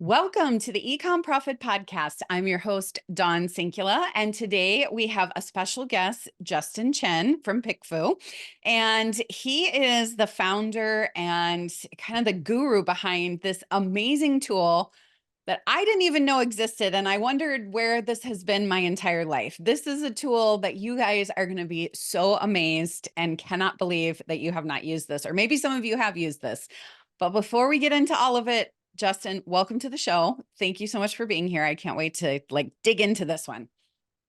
Welcome to the Ecom Profit Podcast. I'm your host, Dawn Sinkula, and today we have a special guest, Justin Chen from PickFu. And he is the founder and kind of the guru behind this amazing tool that I didn't even know existed. And I wondered where this has been my entire life. This is a tool that you guys are going to be so amazed and cannot believe that you have not used this, or maybe some of you have used this. But before we get into all of it, Justin, welcome to the show. Thank you so much for being here. I can't wait to dig into this one.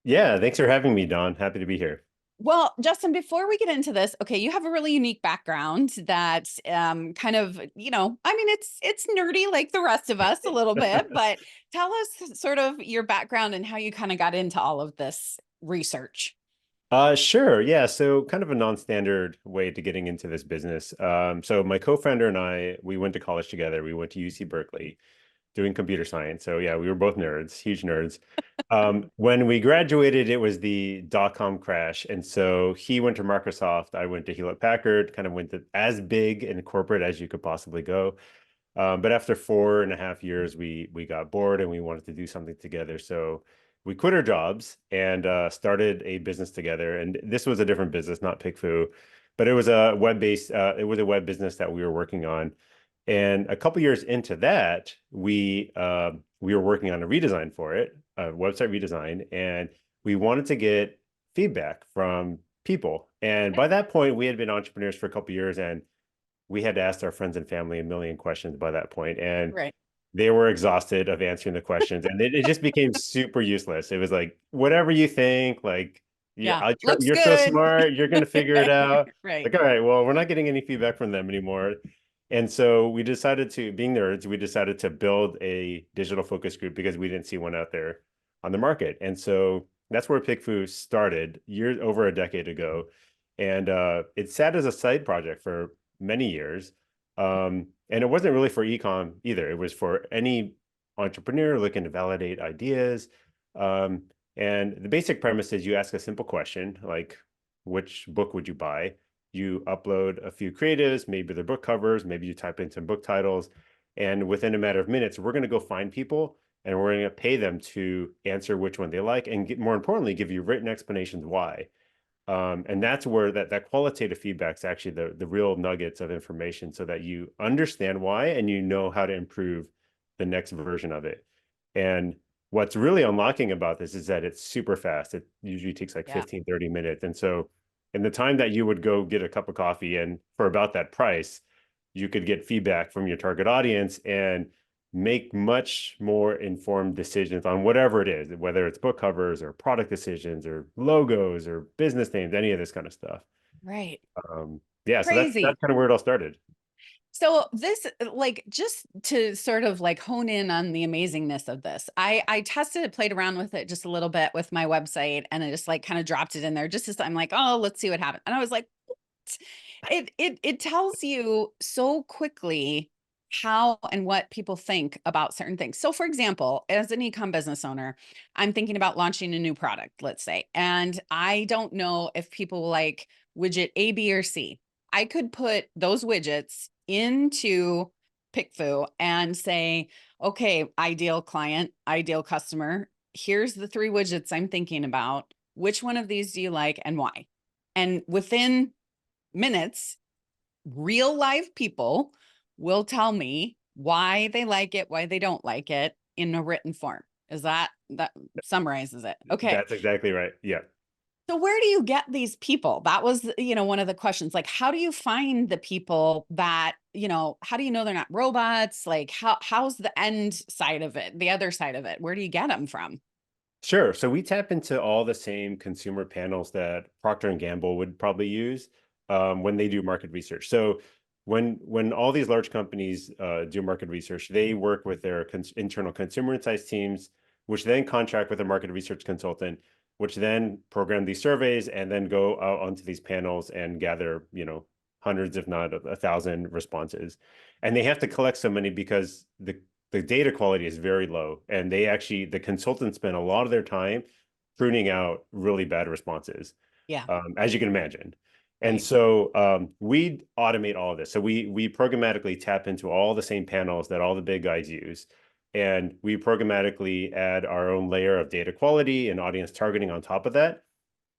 Yeah, thanks for having me, Don. Happy to be here. Well, Justin, before we get into this, okay, you have a really unique background that kind of, I mean, it's nerdy like the rest of us a little bit, but tell us sort of your background and how you kind of got into all of this research. Sure. Yeah. So kind of a non-standard way to getting into this business. So my co-founder and I, we went to college together. We went to UC Berkeley doing computer science. So yeah, we were both nerds, huge nerds. When we graduated, it was the dot-com crash. And so he went to Microsoft, I went to Hewlett Packard, kind of went to as big and corporate as you could possibly go. But after 4.5 years, we got bored and we wanted to do something together. So we quit our jobs and started a business together. And this was a different business, not PickFu, but it was a web-based. It was a web business that we were working on. And a couple years into that, we were working on a redesign for it, a website redesign, and we wanted to get feedback from people. And by that point, we had been entrepreneurs for a couple years, and we had to ask our friends and family a million questions by that point, and Right. they were exhausted of answering the questions, and it just became super useless. It was like, whatever you think, like, yeah, Yeah. Looks you're so good. smart, you're going to figure it out. Right. Like, all right, well, we're not getting any feedback from them anymore. And so we decided to, being nerds, we decided to build a digital focus group because we didn't see one out there on the market. And so that's where PickFu started over a decade ago. And it sat as a side project for many years. And it wasn't really for ecom either. It was for any entrepreneur looking to validate ideas. And the basic premise is you ask a simple question, like, which book would you buy? You upload a few creatives, maybe their book covers, maybe you type in some book titles. And within a matter of minutes, we're going to go find people and we're going to pay them to answer which one they like and more importantly, give you written explanations why. And that's where that qualitative feedback is actually the real nuggets of information so that you understand why and you know how to improve the next version of it. And what's really unlocking about this is that it's super fast. It usually takes like Yeah. 15, 30 minutes. And so in the time that you would go get a cup of coffee and for about that price, you could get feedback from your target audience and make much more informed decisions on whatever it is, whether it's book covers or product decisions or logos or business names, any of this kind of stuff. Right. Yeah, so that's Crazy. kind of where it all started. So this, just to sort of hone in on the amazingness of this, I tested it, played around with it just a little bit with my website, and I just kind of dropped it in there just as I'm like, oh, let's see what happens. And I was like, what? It tells you so quickly how and what people think about certain things. So for example, as an ecom business owner, I'm thinking about launching a new product, let's say, and I don't know if people like widget A, B, or C. I could put those widgets into PickFu and say, okay, ideal client, ideal customer, here's the 3 widgets I'm thinking about. Which one of these do you like and why? And within minutes, real live people will tell me why they like it, why they don't like it in a written form. Is that summarizes it? Okay. That's exactly right. Yeah. So where do you get these people? That was, one of the questions. Like, how do you find the people that, how do you know they're not robots? Like, how's the end side of it, the other side of it? Where do you get them from? Sure. So we tap into all the same consumer panels that Procter and Gamble would probably use when they do market research. So when all these large companies do market research, they work with their internal consumer insights teams, which then contract with a market research consultant, which then program these surveys and then go out onto these panels and gather, hundreds, if not 1,000 responses. And they have to collect so many because the data quality is very low, and the consultants spend a lot of their time pruning out really bad responses, Yeah. as you can imagine. And Right. so we automate all of this. So we programmatically tap into all the same panels that all the big guys use. and we programmatically add our own layer of data quality and audience targeting on top of that,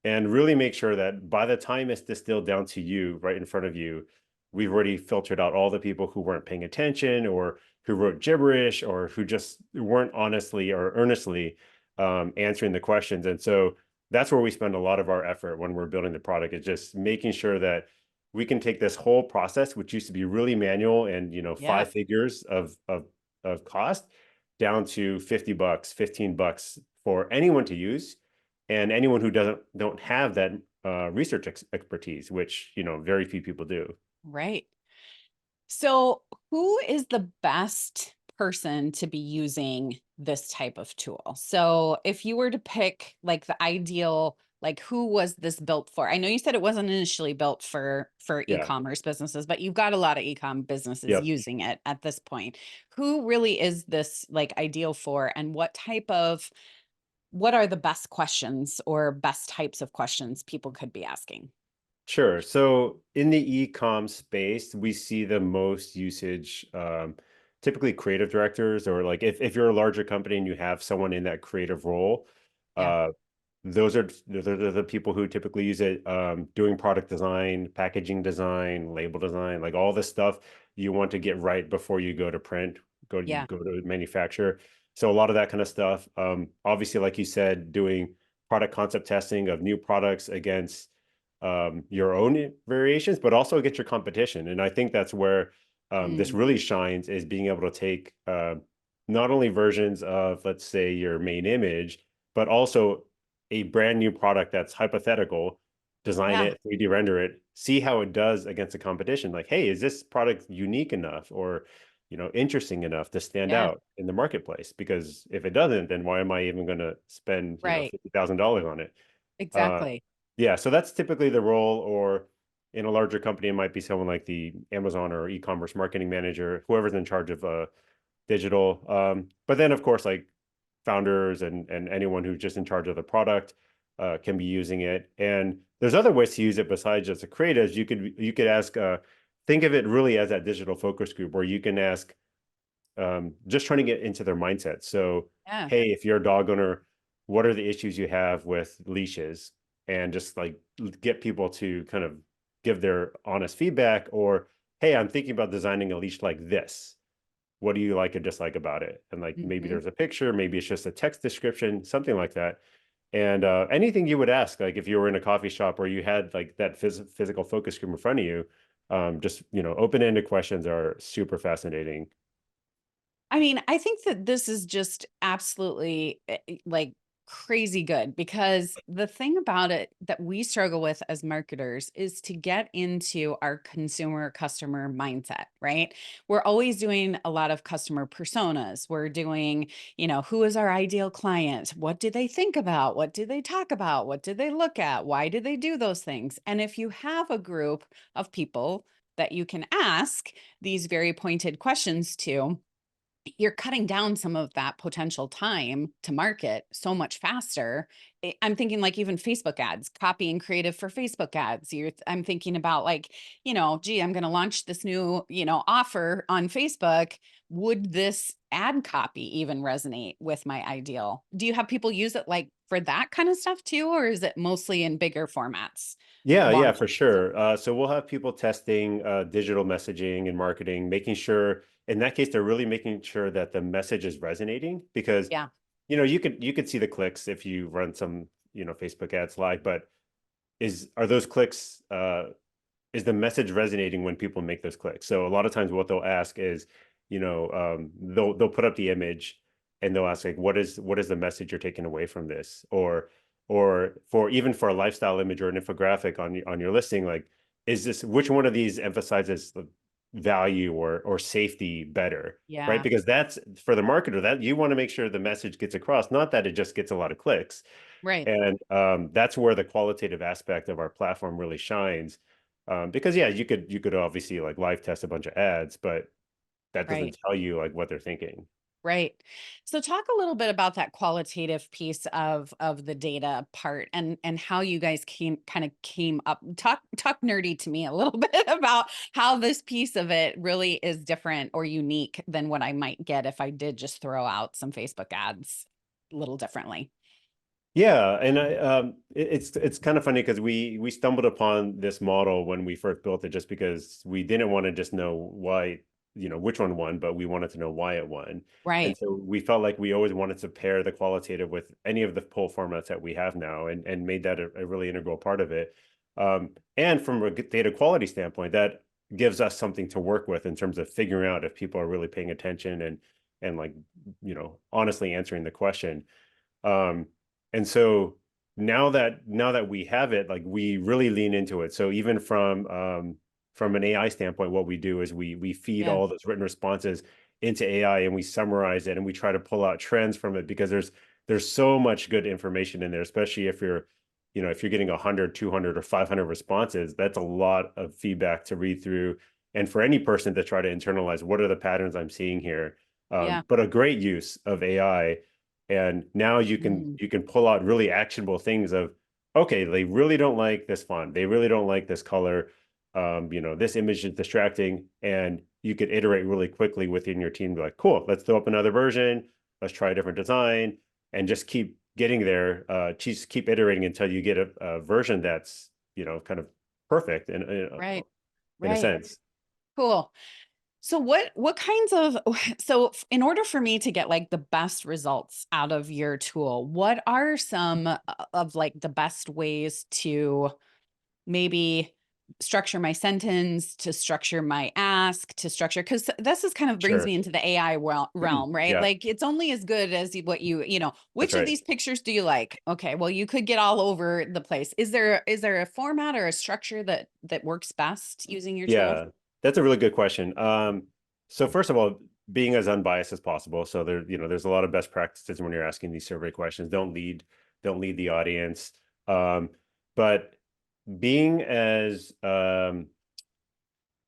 and really make sure that by the time it's distilled down to you right in front of you, we've already filtered out all the people who weren't paying attention or who wrote gibberish or who just weren't honestly or earnestly answering the questions. And so that's where we spend a lot of our effort when we're building the product, is just making sure that we can take this whole process, which used to be really manual and, Yeah. 5 figures of cost, down to $50, $15 for anyone to use, and anyone who don't have that research expertise, which very few people do. Right. So, who is the best person to be using this type of tool? So, if you were to pick like the ideal, like who was this built for? I know you said it wasn't initially built for Yeah. e-commerce businesses, but you've got a lot of e-com businesses Yep. using it at this point. Who really is this like ideal for, and what are the best questions or best types of questions people could be asking? Sure. So in the e-com space, we see the most usage, typically creative directors, or like if you're a larger company and you have someone in that creative role, Yeah. uh, those are the people who typically use it, doing product design, packaging design, label design, like all this stuff you want to get right before you go to print, Yeah. go to manufacture. So a lot of that kind of stuff. Obviously, like you said, doing product concept testing of new products against your own variations, but also against your competition. And I think that's where this Mm, really shines, is being able to take not only versions of, let's say, your main image, but also a brand new product that's hypothetical, design yeah. it, 3D render it, see how it does against the competition. Like, hey, is this product unique enough or interesting enough to stand Yeah. out in the marketplace? Because if it doesn't, then why am I even going to spend Right. $50,000 on it? Uh, Exactly. yeah, so that's typically the role, or in a larger company, it might be someone like the Amazon or e-commerce marketing manager, whoever's in charge of digital. But then, of course, like founders and anyone who's just in charge of the product can be using it. And there's other ways to use it besides just the creatives. You could ask, think of it really as that digital focus group, where you can ask, just trying to get into their mindset. So, Yeah. hey, if you're a dog owner, what are the issues you have with leashes? And just like get people to kind of give their honest feedback, or, hey, I'm thinking about designing a leash like this. What do you like or dislike about it? And like maybe Mhm. there's a picture, maybe it's just a text description, something like that. And anything you would ask, like if you were in a coffee shop or you had like that physical focus group in front of you, just open-ended questions are super fascinating. I mean, I think that this is just absolutely like crazy good, because the thing about it that we struggle with as marketers is to get into our consumer customer mindset, right? We're always doing a lot of customer personas. We're doing, who is our ideal client? What do they think about? What do they talk about? What do they look at? Why do they do those things? And if you have a group of people that you can ask these very pointed questions to, you're cutting down some of that potential time to market so much faster. I'm thinking like even Facebook ads, copying creative for Facebook ads. I'm thinking about like, gee, I'm going to launch this new, offer on Facebook. Would this ad copy even resonate with my ideal? Do you have people use it like for that kind of stuff too? Or is it mostly in bigger formats, Yeah, yeah, for launches? sure. So we'll have people testing digital messaging and marketing, making sure in that case they're really making sure that the message is resonating, because Yeah. you could see the clicks if you run some Facebook ads live, but are those clicks, is the message resonating when people make those clicks? So a lot of times what they'll ask is, they'll put up the image and they'll ask like, what is the message you're taking away from this? Or for even for a lifestyle image or an infographic on your listing, like, is this, which one of these emphasizes the value or safety better? Right? Yeah. Because that's for the marketer, that you want to make sure the message gets across, not that it just gets a lot of clicks. Right. And that's where the qualitative aspect of our platform really shines. Because yeah, you could obviously like live test a bunch of ads, but that Right. doesn't tell you like what they're thinking. Right. So talk a little bit about that qualitative piece of the data part and how you guys came up. Talk nerdy to me a little bit about how this piece of it really is different or unique than what I might get if I did just throw out some Facebook ads a little differently. Yeah, and it's kind of funny because we stumbled upon this model when we first built it, just because we didn't want to just know why, which one won, but we wanted to know why it won. And Right. so we felt like we always wanted to pair the qualitative with any of the poll formats that we have now, and made that a really integral part of it. And from a data quality standpoint, that gives us something to work with in terms of figuring out if people are really paying attention and like, honestly answering the question. Um, and so now that we have it, like, we really lean into it. So even from an AI standpoint, what we do is we feed Yeah. all those written responses into AI, and we summarize it, and we try to pull out trends from it, because there's so much good information in there, especially if you're getting 100, 200, or 500 responses. That's a lot of feedback to read through, and for any person to try to internalize, what are the patterns I'm seeing here. Yeah. But a great use of AI. And now you can Mm. you can pull out really actionable things of, okay, they really don't like this font, they really don't like this color, this image is distracting, and you could iterate really quickly within your team, be like, cool, let's throw up another version, let's try a different design, and just keep getting there, just keep iterating until you get a version that's, kind of perfect Right. in a Right. sense. Cool. So what kinds of in order for me to get like the best results out of your tool, what are some of like the best ways to maybe structure my sentence, to structure my ask, to structure, because this is kind of brings Sure. me into the AI realm, right? Yeah, Like it's only as good as what that's which of right. these pictures do you like? Okay, well, you could get all over the place. Is there a format or a structure that works best using your tool? Yeah, that's a really good question. So first of all, being as unbiased as possible. So there's a lot of best practices when you're asking these survey questions. Don't lead the audience. Um, but being as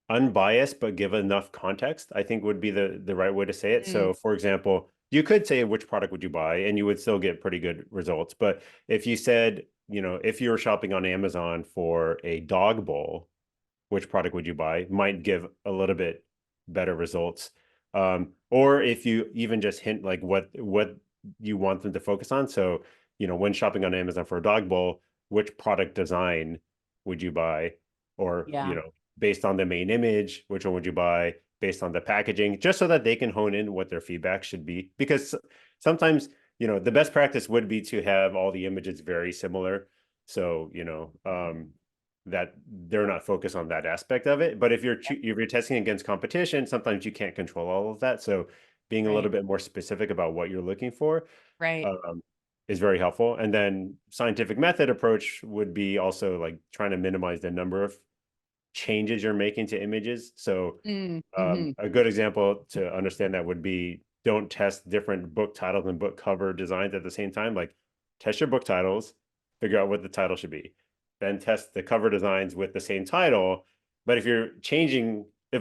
unbiased but give enough context, I think, would be the right way to say it. Mm, So for example, you could say, which product would you buy, and you would still get pretty good results. But if you said, if you were shopping on Amazon for a dog bowl, which product would you buy, might give a little bit better results. Or if you even just hint like what you want them to focus on. So, when shopping on Amazon for a dog bowl, which product design would you buy? Or, yeah. based on the main image, which one would you buy? Based on the packaging, just so that they can hone in what their feedback should be. Because sometimes, the best practice would be to have all the images very similar. So, that they're not focused on that aspect of it. But if you're testing against competition, sometimes you can't control all of that. So being a little Right. bit more specific about what you're looking for, Right. um, is very helpful. And then scientific method approach would be also like trying to minimize the number of changes you're making to images. So Mm, mhm. a good example to understand that would be, don't test different book titles and book cover designs at the same time. Like, test your book titles, figure out what the title should be, then test the cover designs with the same title. But if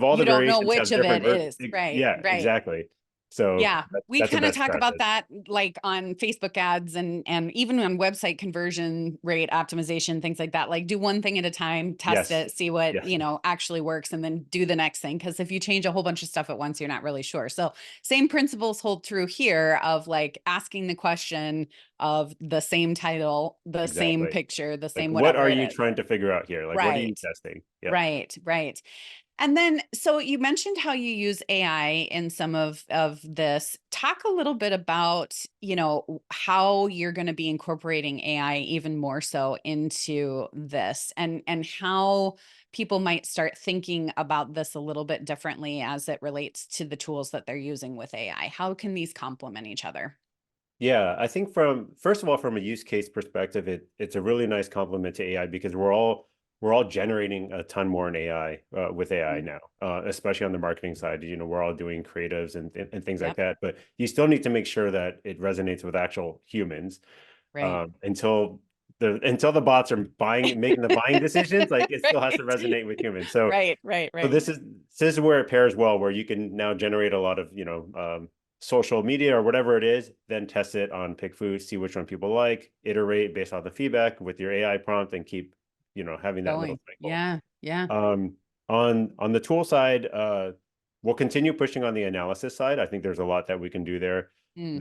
all You the don't know variations which have of it different is. Right, yeah, right. exactly. So Yeah, we that's the kinda best talk about practice. that, like, on Facebook ads and even on website conversion rate optimization, things like that. Like, do one thing at a time, test Yes. it, see what, Yes. actually works, and then do the next thing. Because if you change a whole bunch of stuff at once, you're not really sure. So, same principles hold true here of, like, asking the question of the same title, the same Exactly. picture, the Like, same what whatever are it you is. trying to figure out here? Like, what are you Right. testing? Yep. Right, right. And then, so you mentioned how you use AI in some of this. Talk a little bit about, how you're going to be incorporating AI even more so into this, and how people might start thinking about this a little bit differently as it relates to the tools that they're using with AI. How can these complement each other? Yeah, I think first of all, from a use case perspective, it's a really nice complement to AI, because we're all generating a ton more in AI, with AI Mm, now, especially on the marketing side. We're all doing creatives and things like yep. that, but you still need to make sure that it resonates with actual humans, Right. until the bots are making the buying decisions. Like, it still has to Right. resonate with humans. So Right. Right. so Right. this is where it pairs well, where you can now generate a lot of, social media or whatever it is, then test it on PickFu, see which one people like, iterate based on the feedback with your AI prompt, and keep, having that little Going. cycle. Yeah. Yeah. Um, on the tool side, we'll continue pushing on the analysis side. I think there's a lot that we can do there. Mm,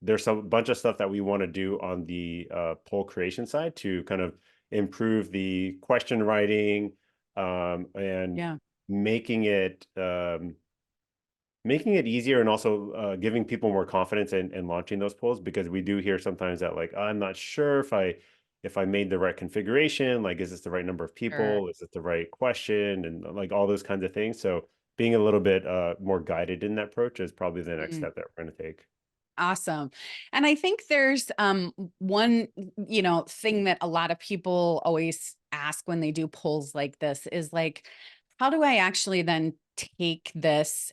There's some bunch of stuff that we want to do on the poll creation side to kind of improve the question writing, and yeah. making it making it easier, and also giving people more confidence in launching those polls, because we do hear sometimes that like, I'm not sure if I made the right configuration, like is this the right number of Sure. people, is it the right question, and like all those kinds of things. So being a little bit more guided in that approach is probably the next Mm. step that we're going to take. Awesome. And I think there's one, thing that a lot of people always ask when they do polls like this is like, how do I actually then take this,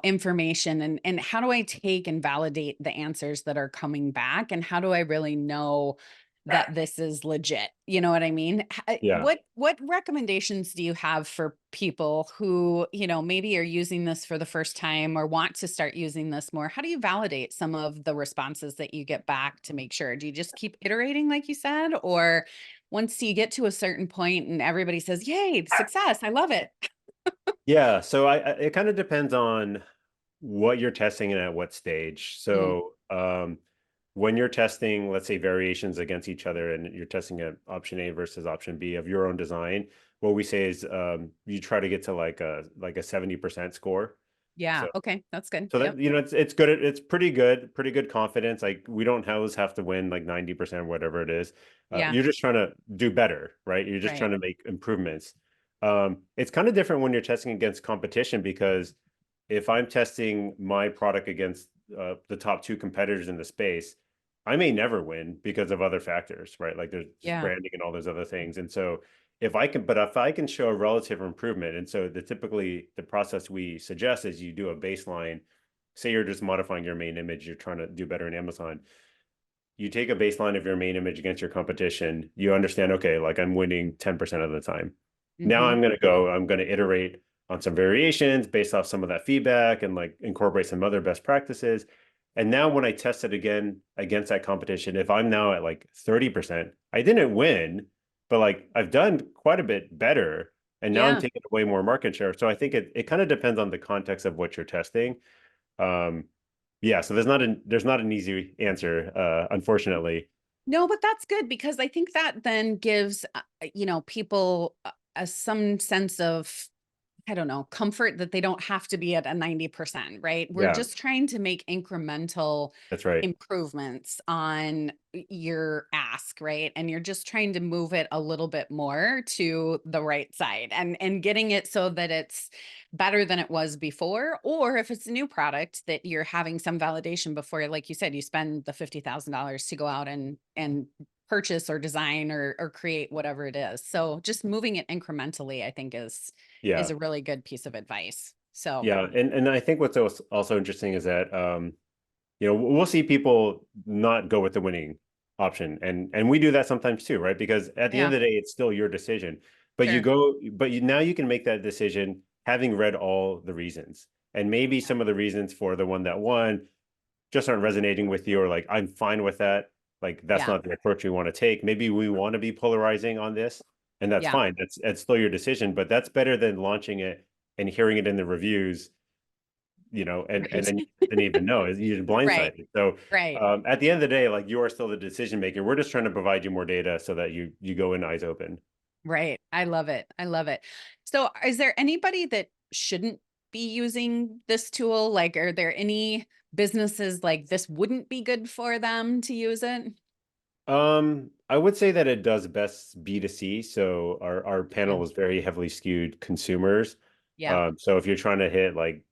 information, and how do I take and validate the answers that are coming back? And how do I really know that this is legit? You know what I mean? Yeah. What recommendations do you have for people who, maybe are using this for the first time or want to start using this more? How do you validate some of the responses that you get back to make sure? Do you just keep iterating like you said, or once you get to a certain point and everybody says, "Yay, success, I love it." Yeah, so it kind of depends on what you're testing and at what stage. Mm, So when you're testing, let's say, variations against each other, and you're testing at option A versus option B of your own design, what we say is you try to get to like a 70% score. yeah, So okay, that's good. so that Yep. it's good. It's pretty good confidence. Like we don't always have to win like 90%, whatever it is. Yeah, You're just trying to do better, right? You're just right. trying to make improvements. It's kind of different when you're testing against competition, because if I'm testing my product against the top two competitors in the space, I may never win because of other factors, right? Like there's just Yeah. branding and all those other things. And so if I can show a relative improvement, and so typically the process we suggest is you do a baseline. Say you're just modifying your main image, you're trying to do better in Amazon. You take a baseline of your main image against your competition. You understand, okay, like I'm winning 10% of the time. Now Mhm. I'm going to iterate on some variations based off some of that feedback, and like incorporate some other best practices. And now when I test it again against that competition, if I'm now at like 30%, I didn't win, but like I've done quite a bit better. And now I'm Yeah. taking away more market share. So I think it kind of depends on the context of what you're testing. Um, yeah, so there's not an easy answer, unfortunately. No, but that's good because I think that then gives, people some sense of, I don't know, comfort that they don't have to be at a 90%, right? We're Yeah, just trying to make incremental that's right. improvements on your ask, right? And you're just trying to move it a little bit more to the right side, and getting it so that it's better than it was before. Or if it's a new product that you're having some validation before, like you said, you spend the $50,000 to go out and purchase or design or create whatever it is. So just moving it incrementally, I think is Yeah, a really good piece of advice. So, yeah, and I think what's also interesting is that we'll see people not go with the winning option, and we do that sometimes too, right? Because at the end yeah, of the day, it's still your decision. sure. But now you can make that decision having read all the reasons, and maybe Yeah, some of the reasons for the one that won just aren't resonating with you, or like, I'm fine with that. Like that's yeah, not the approach we want to take. Maybe we want to be polarizing on this, and that's yeah, fine. That's still your decision, but that's better than launching it and hearing it in the reviews, and right. then you didn't even know. You're Right, blindsided. So right, at the end of the day, like you are still the decision maker. We're just trying to provide you more data so that you go in eyes open. right. I love it. I love it. So, is there anybody that shouldn't be using this tool? Like, are there any businesses like this wouldn't be good for them to use it? I would say that it does best B2C. So our panel Good. is very heavily skewed consumers. Yeah, So if you're trying to hit like,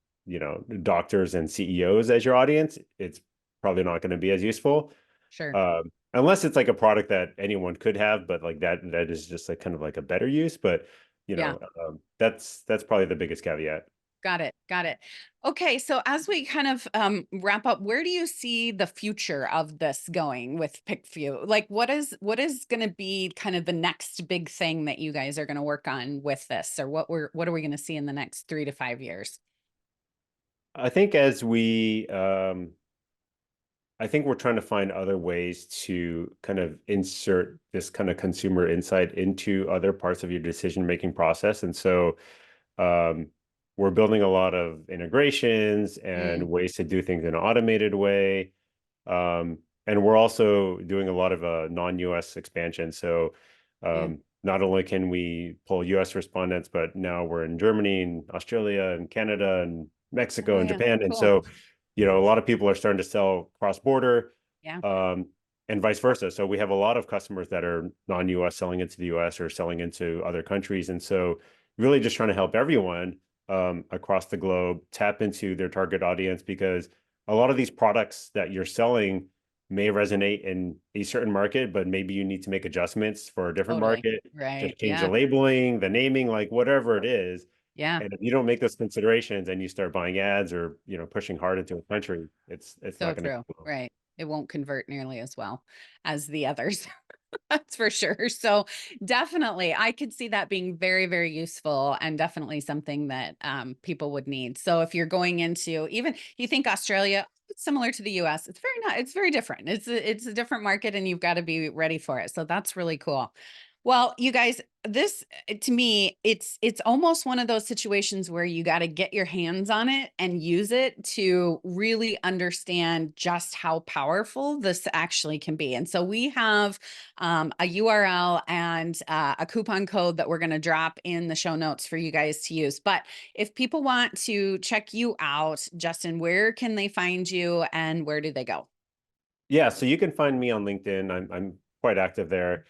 doctors and CEOs as your audience, it's probably not going to be as useful. sure. Unless it's like a product that anyone could have, but like that is just like kind of like a better use. But Yeah. that's probably the biggest caveat. Got it. Got it. Okay. So as we kind of wrap up, where do you see the future of this going with PickFu? Like what is going to be kind of the next big thing that you guys are going to work on with this, or what are we going to see in the next 3 to 5 years? I think as we, I think we're trying to find other ways to kind of insert this kind of consumer insight into other parts of your decision-making process. And so um, we're building a lot of integrations and Mm, ways to do things in an automated way. And we're also doing a lot of non-US expansion. So yeah. not only can we pull US respondents, but now we're in Germany and Australia and Canada and Mexico Oh and yeah. Japan. And Cool. so, a lot of people are starting to sell cross-border, Yeah. um, and vice versa. So we have a lot of customers that are non-US selling into the US or selling into other countries. And so really just trying to help everyone across the globe tap into their target audience, because a lot of these products that you're selling may resonate in a certain market, but maybe you need to make adjustments for a different Totally. market, Right. just change the Yeah. labeling, the naming, like whatever it is. Yeah. And if you don't make those considerations and you start buying ads or, pushing hard into a country, it's So not going to true. go well. Right. It won't convert nearly as well as the others. That's for sure. So definitely, I could see that being very, very useful and definitely something that people would need. So if you're going into even you think Australia, it's similar to the US, it's very not, it's very different. It's a different market and you've got to be ready for it. So that's really cool. Well, you guys, this to me, it's almost one of those situations where you got to get your hands on it and use it to really understand just how powerful this actually can be. And so we have a URL and a coupon code that we're going to drop in the show notes for you guys to use. But if people want to check you out, Justin, where can they find you and where do they go? Yeah, so you can find me on LinkedIn. I'm quite active there,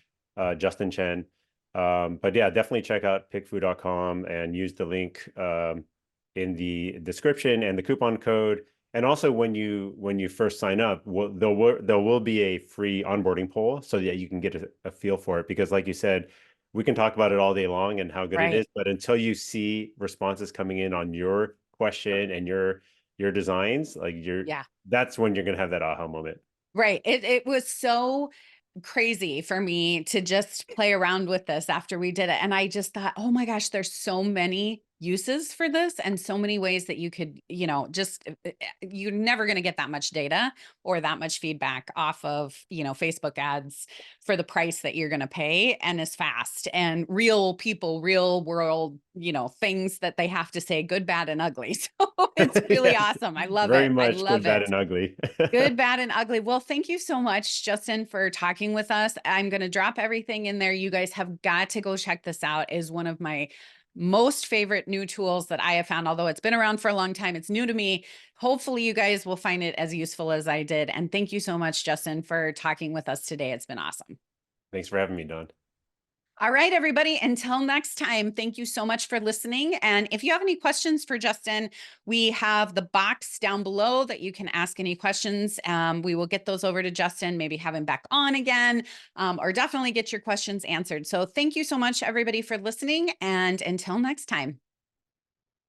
Justin Chen. But yeah, definitely check out pickfu.com and use the link in the description and the coupon code. And also when you first sign up, there will be a free onboarding poll so that you can get a feel for it. Because like you said, we can talk about it all day long and how good it Right. is, but until you see responses coming in on your question and your designs, like Yeah. that's when you're gonna have that aha moment. Right. It was so crazy for me to just play around with this after we did it. And I just thought, oh my gosh, there's so many uses for this and so many ways that you could, just you're never going to get that much data or that much feedback off of, Facebook ads for the price that you're going to pay and as fast and real people, real world, things that they have to say good, bad, and ugly. So it's really Yes, awesome. I love very it. I much good, love bad, it. and ugly. Good, bad, and ugly. Well, thank you so much, Justin, for talking with us. I'm going to drop everything in there. You guys have got to go check this out. Is one of my most favorite new tools that I have found. Although it's been around for a long time, it's new to me. Hopefully, you guys will find it as useful as I did. And thank you so much, Justin, for talking with us today. It's been awesome. Thanks for having me, Don. All right, everybody. Until next time, thank you so much for listening. And if you have any questions for Justin, we have the box down below that you can ask any questions. We will get those over to Justin, maybe have him back on again, or definitely get your questions answered. So thank you so much, everybody, for listening. And until next time.